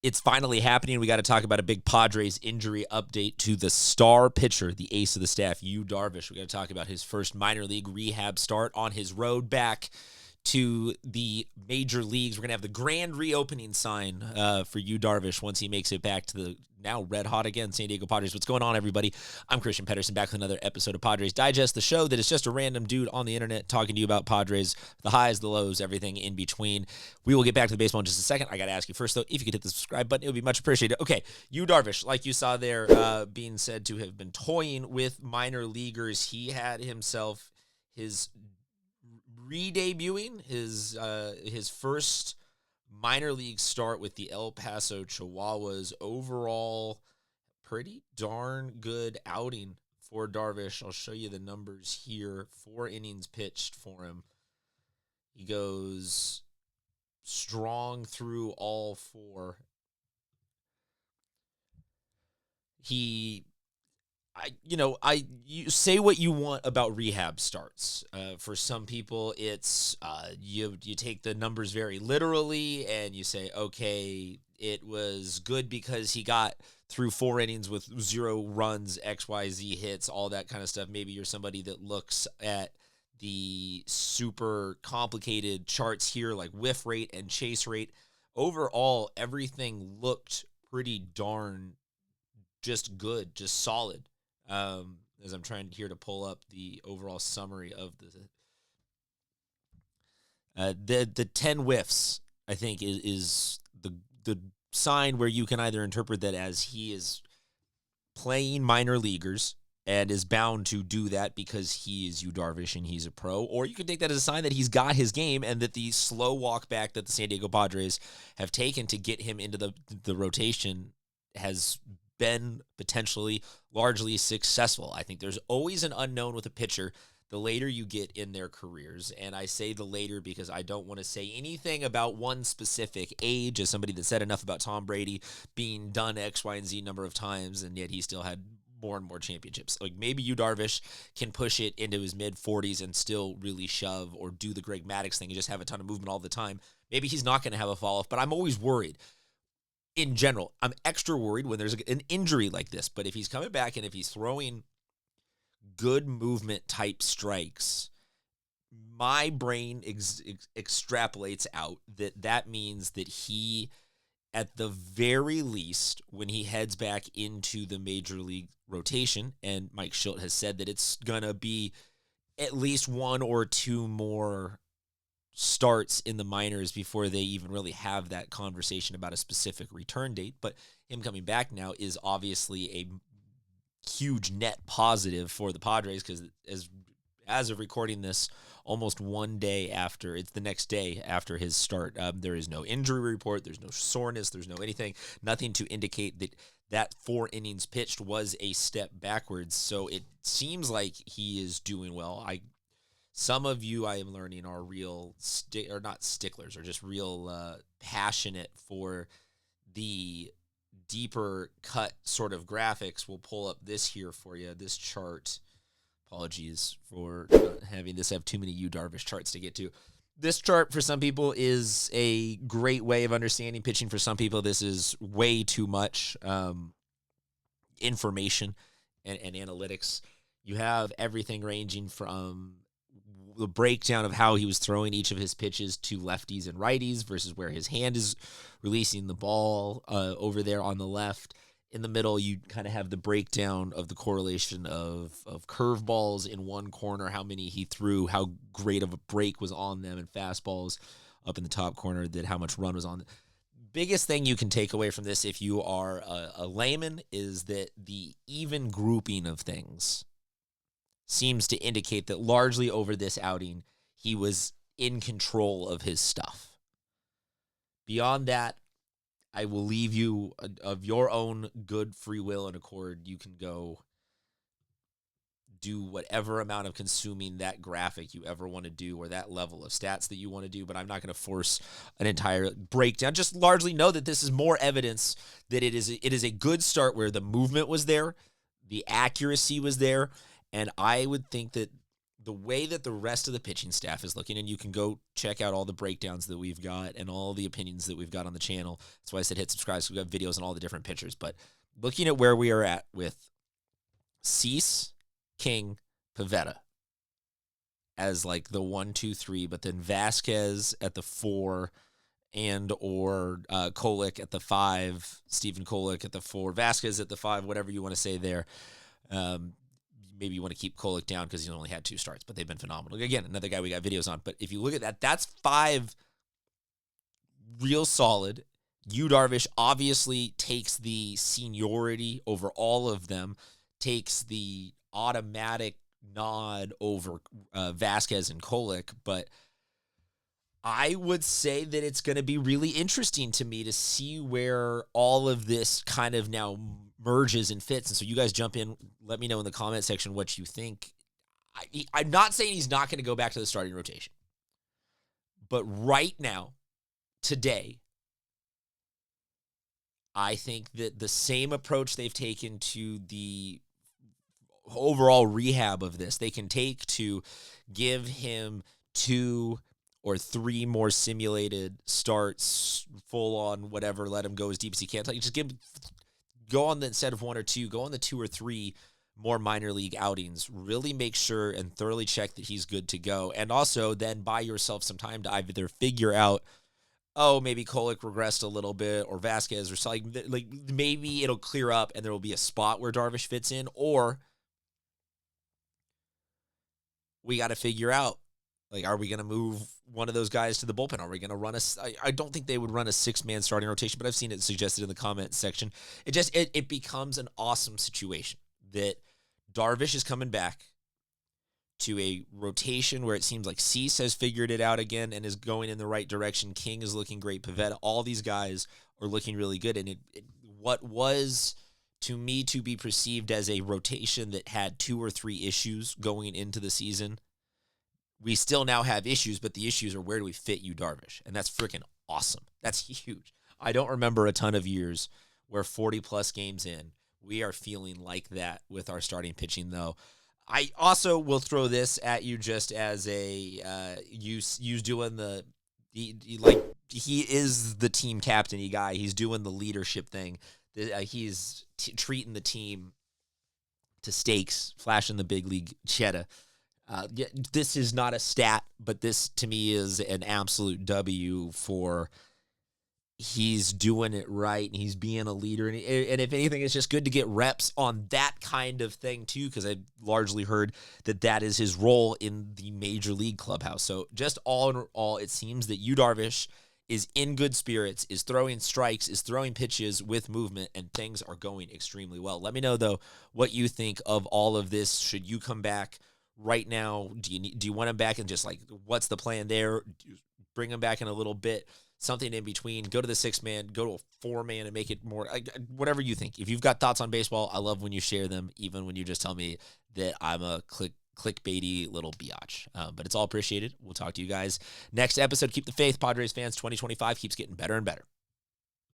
It's finally happening. We got to talk about a big Padres injury update to the star pitcher, the ace of the staff, Yu Darvish. We got to talk about his first minor league rehab start on his road back to the major leagues. We're going to have the grand reopening sign for Yu Darvish once he makes it back to the now red hot again San Diego Padres. What's going on, everybody? I'm Christian Pedersen, back with another episode of Padres Digest, the show that is just a random dude on the internet talking to you about Padres, the highs, the lows, everything in between. We will get back to the baseball in just a second. I got to ask you first, though, if you could hit the subscribe button, it would be much appreciated. Okay, Yu Darvish, like you saw there, being said to have been toying with minor leaguers. He had himself his re-debuting his first minor league start with the El Paso Chihuahuas. Overall, pretty darn good outing for Darvish. I'll show you the numbers here. 4 innings pitched for him. He goes strong through all 4. You say what you want about rehab starts. For some people, it's you take the numbers very literally and you say, okay, it was good because he got through 4 innings with 0 runs, XYZ hits, all that kind of stuff. Maybe you're somebody that looks at the super complicated charts here, like whiff rate and chase rate. Overall, everything looked pretty darn just good, just solid. As I'm trying here to pull up the overall summary of the 10 whiffs, I think is the sign where you can either interpret that as he is playing minor leaguers and is bound to do that because he is Yu Darvish and he's a pro, or you can take that as a sign that he's got his game and that the slow walk back that the San Diego Padres have taken to get him into the rotation has been potentially largely successful. I think there's always an unknown with a pitcher the later you get in their careers, and I say the later because I don't want to say anything about one specific age. As somebody that said enough about Tom Brady being done X, Y, and Z number of times, and yet he still had more and more championships. Like maybe Yu Darvish can push it into his mid-40s and still really shove or do the Greg Maddux thing and just have a ton of movement all the time. Maybe he's not going to have a fall-off, but I'm always worried. In general, I'm extra worried when there's an injury like this. But if he's coming back and if he's throwing good movement type strikes, my brain extrapolates out that means that he, at the very least, when he heads back into the major league rotation, and Mike Shildt has said that it's going to be at least 1 or 2 more starts in the minors before they even really have that conversation about a specific return date. But him coming back now is obviously a huge net positive for the Padres because as of recording this, almost 1 day after, it's the next day after his start, there is no injury report, there's no soreness, there's no anything, nothing to indicate that 4 innings pitched was a step backwards. So it seems like he is doing well. Some of you, I am learning, are real, or not sticklers, or just real passionate for the deeper cut sort of graphics. We'll pull up this here for you, this chart. Apologies for having this have too many Yu Darvish charts to get to. This chart, for some people, is a great way of understanding pitching. For some people, this is way too much information and analytics. You have everything ranging from the breakdown of how he was throwing each of his pitches to lefties and righties versus where his hand is releasing the ball over there on the left. In the middle, you kind of have the breakdown of the correlation of curveballs in one corner, how many he threw, how great of a break was on them, and fastballs up in the top corner, that how much run was on them. Biggest thing you can take away from this if you are a layman is that the even grouping of things seems to indicate that largely over this outing, he was in control of his stuff. Beyond that, I will leave you of your own good free will and accord. You can go do whatever amount of consuming that graphic you ever want to do or that level of stats that you want to do, but I'm not going to force an entire breakdown. Just largely know that this is more evidence that it is a good start where the movement was there, the accuracy was there, and I would think that the way that the rest of the pitching staff is looking, and you can go check out all the breakdowns that we've got and all the opinions that we've got on the channel. That's why I said hit subscribe, so we've got videos on all the different pitchers. But looking at where we are at with Cease, King, Pivetta as like the 1, 2, 3, but then Vasquez at the 4 and or Kolek at the 5, Stephen Kolek at the 4, Vasquez at the 5, whatever you want to say there. Maybe you want to keep Kolek down because he only had 2 starts, but they've been phenomenal. Again, another guy we got videos on. But if you look at that, that's 5 real solid. Yu Darvish obviously takes the seniority over all of them, takes the automatic nod over Vasquez and Kolek, but I would say that it's going to be really interesting to me to see where all of this kind of now merges and fits. And so you guys jump in, let me know in the comment section what you think. I'm not saying he's not going to go back to the starting rotation, but right now, today, I think that the same approach they've taken to the overall rehab of this, they can take to give him 2 or 3 more simulated starts, full on whatever, let him go as deep as he can. Like, just go on the, instead of 1 or 2, go on the 2 or 3 more minor league outings. Really make sure and thoroughly check that he's good to go. And also then buy yourself some time to either figure out, oh, maybe Kolek regressed a little bit, or Vasquez, or something. Like maybe it'll clear up and there will be a spot where Darvish fits in, or we got to figure out, like, are we going to move one of those guys to the bullpen? Are we going to run I don't think they would run a 6-man starting rotation, but I've seen it suggested in the comment section. It becomes an awesome situation that Darvish is coming back to a rotation where it seems like Cease has figured it out again and is going in the right direction. King is looking great. Pivetta, all these guys are looking really good. And what was to me to be perceived as a rotation that had 2 or 3 issues going into the season, we still now have issues, but the issues are, where do we fit Yu Darvish? And that's freaking awesome. That's huge. I don't remember a ton of years where 40-plus games in, we are feeling like that with our starting pitching, though. I also will throw this at you just as a you doing he is the team captain-y guy. He's doing the leadership thing. He's treating the team to steaks, flashing the big league cheddar. This is not a stat, but this to me is an absolute W for he's doing it right and he's being a leader. And if anything, it's just good to get reps on that kind of thing too, because I've largely heard that is his role in the major league clubhouse. So just all in all, it seems that Yu Darvish is in good spirits, is throwing strikes, is throwing pitches with movement, and things are going extremely well. Let me know, though, what you think of all of this. Should you come back right now? Do you want him back, and just like, what's the plan there? Bring him back in a little bit, something in between. Go to the 6-man, go to a 4-man, and make it more, whatever you think. If you've got thoughts on baseball, I love when you share them, even when you just tell me that I'm a clickbaity little biatch. But it's all appreciated. We'll talk to you guys next episode. Keep the faith, Padres fans. 2025 keeps getting better and better.